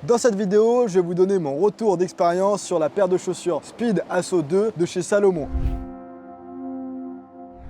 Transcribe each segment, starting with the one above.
Dans cette vidéo, je vais vous donner mon retour d'expérience sur la paire de chaussures Speed Asso 2 de chez Salomon.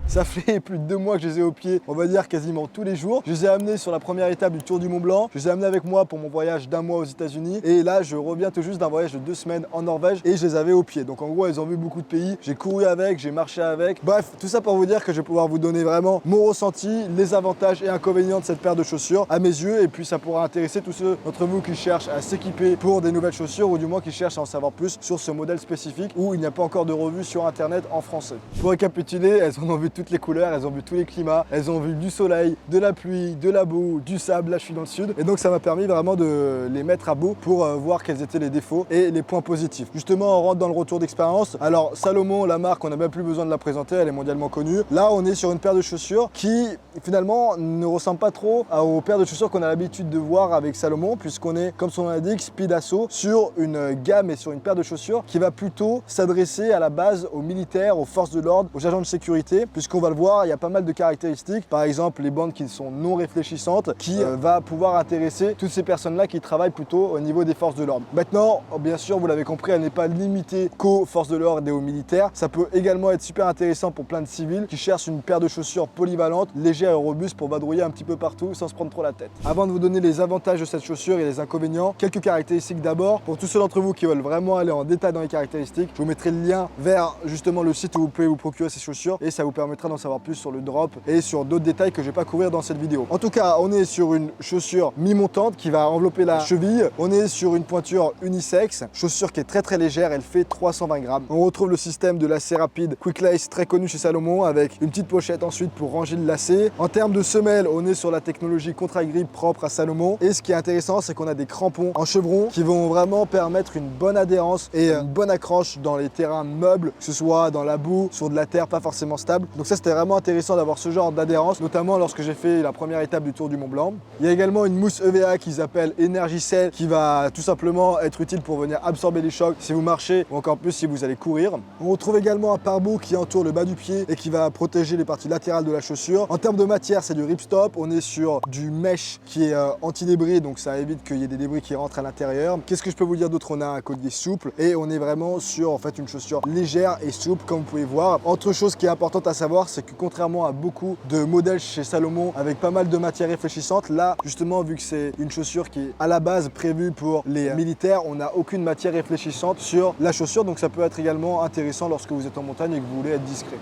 Ça fait plus de 2 mois que je les ai au pied, on va dire quasiment tous les jours. Je les ai amenés sur la première étape du Tour du Mont Blanc. Je les ai amenés avec moi pour mon voyage d'1 mois aux États-Unis. Et là, je reviens tout juste d'un voyage de 2 semaines en Norvège et je les avais au pied. Donc en gros, elles ont vu beaucoup de pays. J'ai couru avec, j'ai marché avec. Bref, tout ça pour vous dire que je vais pouvoir vous donner vraiment mon ressenti, les avantages et inconvénients de cette paire de chaussures à mes yeux. Et puis ça pourra intéresser tous ceux d'entre vous qui cherchent à s'équiper pour des nouvelles chaussures ou du moins qui cherchent à en savoir plus sur ce modèle spécifique où il n'y a pas encore de revue sur internet en français. Pour récapituler, elles en ont vu toutes les couleurs, elles ont vu tous les climats, elles ont vu du soleil, de la pluie, de la boue, du sable. Là je suis dans le sud et donc ça m'a permis vraiment de les mettre à bout pour voir quels étaient les défauts et les points positifs. Justement, on rentre dans le retour d'expérience. Alors Salomon, la marque, on n'a même plus besoin de la présenter, elle est mondialement connue. Là on est sur une paire de chaussures qui finalement ne ressemble pas trop aux paires de chaussures qu'on a l'habitude de voir avec Salomon, puisqu'on est, comme son nom l'indique, Speed Asso, sur une gamme et sur une paire de chaussures qui va plutôt s'adresser à la base aux militaires, aux forces de l'ordre, aux agents de sécurité, puisqu'on va le voir, il y a pas mal de caractéristiques, par exemple les bandes qui sont non réfléchissantes, qui va pouvoir intéresser toutes ces personnes-là qui travaillent plutôt au niveau des forces de l'ordre. Maintenant, bien sûr, vous l'avez compris, elle n'est pas limitée qu'aux forces de l'ordre et aux militaires. Ça peut également être super intéressant pour plein de civils qui cherchent une paire de chaussures polyvalente, légère et robuste pour vadrouiller un petit peu partout sans se prendre trop la tête. Avant de vous donner les avantages de cette chaussure et les inconvénients, quelques caractéristiques d'abord. Pour tous ceux d'entre vous qui veulent vraiment aller en détail dans les caractéristiques, je vous mettrai le lien vers justement le site où vous pouvez vous procurer ces chaussures et ça vous permettra d'en savoir plus sur le drop et sur d'autres détails que je ne vais pas couvrir dans cette vidéo. En tout cas, on est sur une chaussure mi-montante qui va envelopper la cheville. On est sur une pointure unisexe, chaussure qui est très légère, elle fait 320 grammes. On retrouve le système de lacet rapide Quick Lace très connu chez Salomon avec une petite pochette ensuite pour ranger le lacet. En termes de semelle, on est sur la technologie Contra-Grip propre à Salomon et ce qui est intéressant, c'est qu'on a des crampons en chevron qui vont vraiment permettre une bonne adhérence et une bonne accroche dans les terrains meubles, que ce soit dans la boue, sur de la terre pas forcément stable. Donc ça, c'était vraiment intéressant d'avoir ce genre d'adhérence, notamment lorsque j'ai fait la première étape du Tour du Mont Blanc. Il y a également une mousse EVA qu'ils appellent Energy Cell qui va tout simplement être utile pour venir absorber les chocs si vous marchez ou encore plus si vous allez courir. On retrouve également un pare-boue qui entoure le bas du pied et qui va protéger les parties latérales de la chaussure. En termes de matière, c'est du ripstop. On est sur du mesh qui est anti-débris, donc ça évite qu'il y ait des débris qui rentrent à l'intérieur. Qu'est-ce que je peux vous dire d'autre? On a un collier souple et on est vraiment sur en fait une chaussure légère et souple comme vous pouvez voir. Autre chose qui est importante à savoir, c'est que contrairement à beaucoup de modèles chez Salomon avec pas mal de matière réfléchissante, là justement vu que c'est une chaussure qui est à la base prévue pour les militaires, on n'a aucune matière réfléchissante sur la chaussure, donc ça peut être également intéressant lorsque vous êtes en montagne et que vous voulez être discret.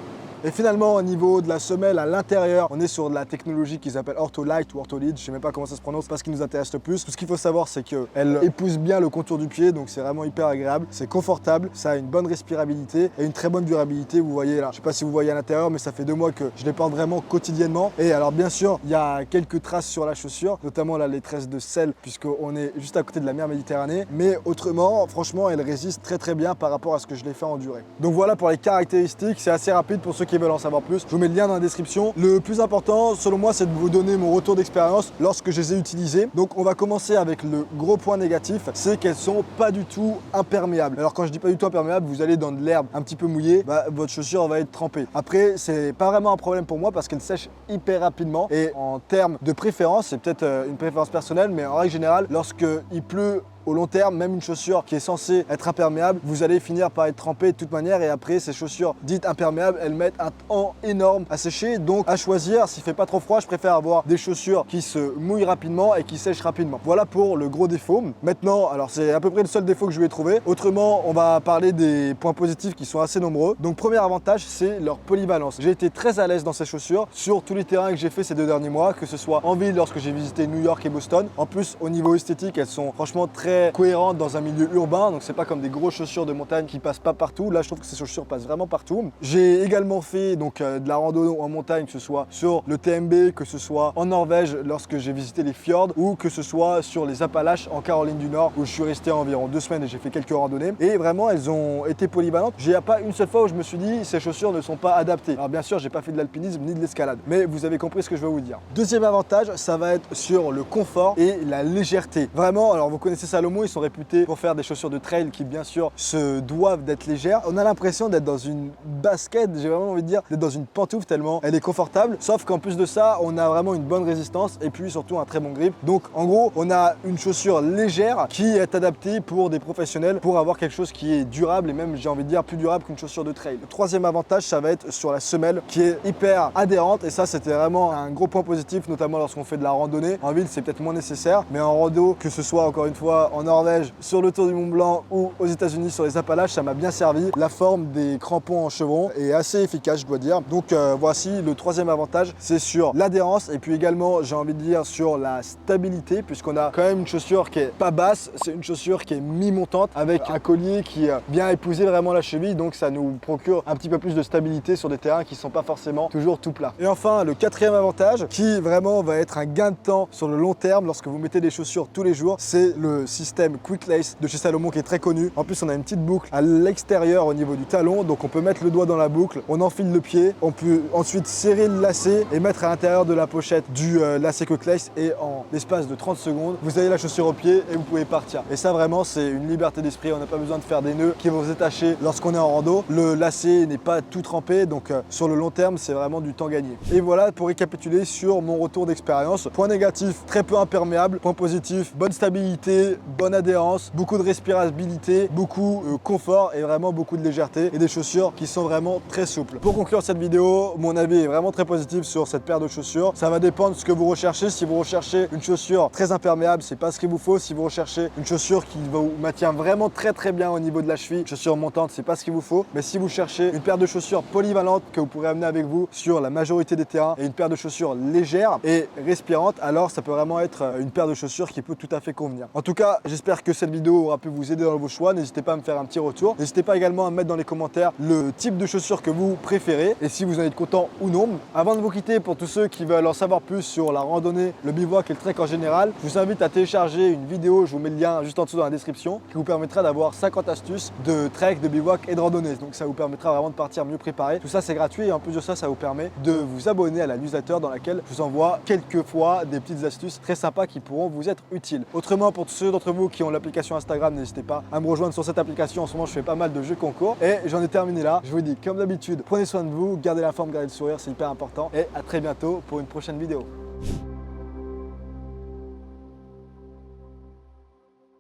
Et finalement, au niveau de la semelle à l'intérieur, on est sur de la technologie qu'ils appellent Ortholite ou Ortholite, je ne sais même pas comment ça se prononce, parce qu'il nous intéresse le plus. Tout ce qu'il faut savoir, c'est qu'elle épouse bien le contour du pied, donc c'est vraiment hyper agréable, c'est confortable, ça a une bonne respirabilité et une très bonne durabilité. Vous voyez là, je ne sais pas si vous voyez à l'intérieur, mais ça fait 2 mois que je les porte vraiment quotidiennement. Et alors bien sûr, il y a quelques traces sur la chaussure, notamment là les traces de sel, puisqu'on est juste à côté de la mer Méditerranée. Mais autrement, franchement, elle résiste très bien par rapport à ce que je l'ai fait endurer. Donc voilà pour les caractéristiques, c'est assez rapide pour ceux qui veulent en savoir plus. Je vous mets le lien dans la description. Le plus important, selon moi, c'est de vous donner mon retour d'expérience lorsque je les ai utilisées. Donc on va commencer avec le gros point négatif, c'est qu'elles sont pas du tout imperméables. Alors quand je dis pas du tout imperméable, vous allez dans de l'herbe un petit peu mouillée, votre chaussure va être trempée. Après, c'est pas vraiment un problème pour moi parce qu'elle sèche hyper rapidement et en termes de préférence, c'est peut-être une préférence personnelle, mais en règle générale, lorsqu'il pleut au long terme, même une chaussure qui est censée être imperméable, vous allez finir par être trempé de toute manière et après ces chaussures dites imperméables, elles mettent un temps énorme à sécher. Donc à choisir, s'il fait pas trop froid, je préfère avoir des chaussures qui se mouillent rapidement et qui sèchent rapidement. Voilà pour le gros défaut. Maintenant, alors c'est à peu près le seul défaut que je vais trouver. Autrement, on va parler des points positifs qui sont assez nombreux. Donc premier avantage, c'est leur polyvalence. J'ai été très à l'aise dans ces chaussures sur tous les terrains que j'ai fait ces 2 derniers mois, que ce soit en ville lorsque j'ai visité New York et Boston. En plus, au niveau esthétique, elles sont franchement très cohérente dans un milieu urbain, donc c'est pas comme des grosses chaussures de montagne qui passent pas partout. Là je trouve que ces chaussures passent vraiment partout. J'ai également fait donc de la rando en montagne, que ce soit sur le TMB, que ce soit en Norvège lorsque j'ai visité les fjords ou que ce soit sur les Appalaches en Caroline du Nord où je suis resté environ 2 semaines et j'ai fait quelques randonnées et vraiment elles ont été polyvalentes. J'ai pas une seule fois où je me suis dit ces chaussures ne sont pas adaptées. Alors bien sûr j'ai pas fait de l'alpinisme ni de l'escalade, mais vous avez compris ce que je veux vous dire. Deuxième avantage, ça va être sur le confort et la légèreté. Vraiment, alors vous connaissez ça Salomon, ils sont réputés pour faire des chaussures de trail qui bien sûr se doivent d'être légères. On a l'impression d'être dans une basket, j'ai vraiment envie de dire d'être dans une pantoufle tellement elle est confortable. Sauf qu'en plus de ça, on a vraiment une bonne résistance et puis surtout un très bon grip. Donc en gros, on a une chaussure légère qui est adaptée pour des professionnels pour avoir quelque chose qui est durable et même j'ai envie de dire plus durable qu'une chaussure de trail. Le troisième avantage, ça va être sur la semelle qui est hyper adhérente et ça c'était vraiment un gros point positif, notamment lorsqu'on fait de la randonnée. En ville, c'est peut-être moins nécessaire, mais en rando, que ce soit encore une fois en Norvège, sur le Tour du Mont Blanc ou aux États-Unis sur les Appalaches, ça m'a bien servi. La forme des crampons en chevron est assez efficace, je dois dire. Donc voici le troisième avantage, c'est sur l'adhérence et puis également, j'ai envie de dire sur la stabilité, puisqu'on a quand même une chaussure qui est pas basse, c'est une chaussure qui est mi-montante avec un collier qui vient épouser vraiment la cheville, donc ça nous procure un petit peu plus de stabilité sur des terrains qui sont pas forcément toujours tout plats. Et enfin, le quatrième avantage, qui vraiment va être un gain de temps sur le long terme lorsque vous mettez des chaussures tous les jours, c'est le système Quick Lace de chez Salomon qui est très connu. En plus, on a une petite boucle à l'extérieur au niveau du talon, donc on peut mettre le doigt dans la boucle, on enfile le pied, on peut ensuite serrer le lacet et mettre à l'intérieur de la pochette du lacet Quick Lace et en l'espace de 30 secondes, vous avez la chaussure au pied et vous pouvez partir. Et ça vraiment, c'est une liberté d'esprit, on n'a pas besoin de faire des nœuds qui vont se détacher lorsqu'on est en rando. Le lacet n'est pas tout trempé, donc sur le long terme, c'est vraiment du temps gagné. Et voilà pour récapituler sur mon retour d'expérience. Point négatif, très peu imperméable. Point positif, bonne stabilité, bonne adhérence, beaucoup de respirabilité, beaucoup confort et vraiment beaucoup de légèreté et des chaussures qui sont vraiment très souples. Pour conclure cette vidéo, mon avis est vraiment très positif sur cette paire de chaussures. Ça va dépendre de ce que vous recherchez. Si vous recherchez une chaussure très imperméable, c'est pas ce qu'il vous faut. Si vous recherchez une chaussure qui vous maintient vraiment très bien au niveau de la cheville, chaussure montante, c'est pas ce qu'il vous faut. Mais si vous cherchez une paire de chaussures polyvalente que vous pourrez amener avec vous sur la majorité des terrains et une paire de chaussures légère et respirante, alors ça peut vraiment être une paire de chaussures qui peut tout à fait convenir. En tout cas, j'espère que cette vidéo aura pu vous aider dans vos choix. N'hésitez pas à me faire un petit retour. N'hésitez pas également à mettre dans les commentaires le type de chaussures que vous préférez et si vous en êtes content ou non. Avant de vous quitter, pour tous ceux qui veulent en savoir plus sur la randonnée, le bivouac et le trek en général, je vous invite à télécharger une vidéo, je vous mets le lien juste en dessous dans la description, qui vous permettra d'avoir 50 astuces de trek, de bivouac et de randonnée. Donc ça vous permettra vraiment de partir mieux préparé. Tout ça c'est gratuit et en plus de ça, ça vous permet de vous abonner à la newsletter dans laquelle je vous envoie quelques fois des petites astuces très sympas qui pourront vous être utiles. Autrement, pour tous ceux d'entre vous qui ont l'application Instagram, n'hésitez pas à me rejoindre sur cette application. En ce moment, je fais pas mal de jeux concours et j'en ai terminé là. Je vous dis comme d'habitude, prenez soin de vous, gardez la forme, gardez le sourire, c'est hyper important et à très bientôt pour une prochaine vidéo.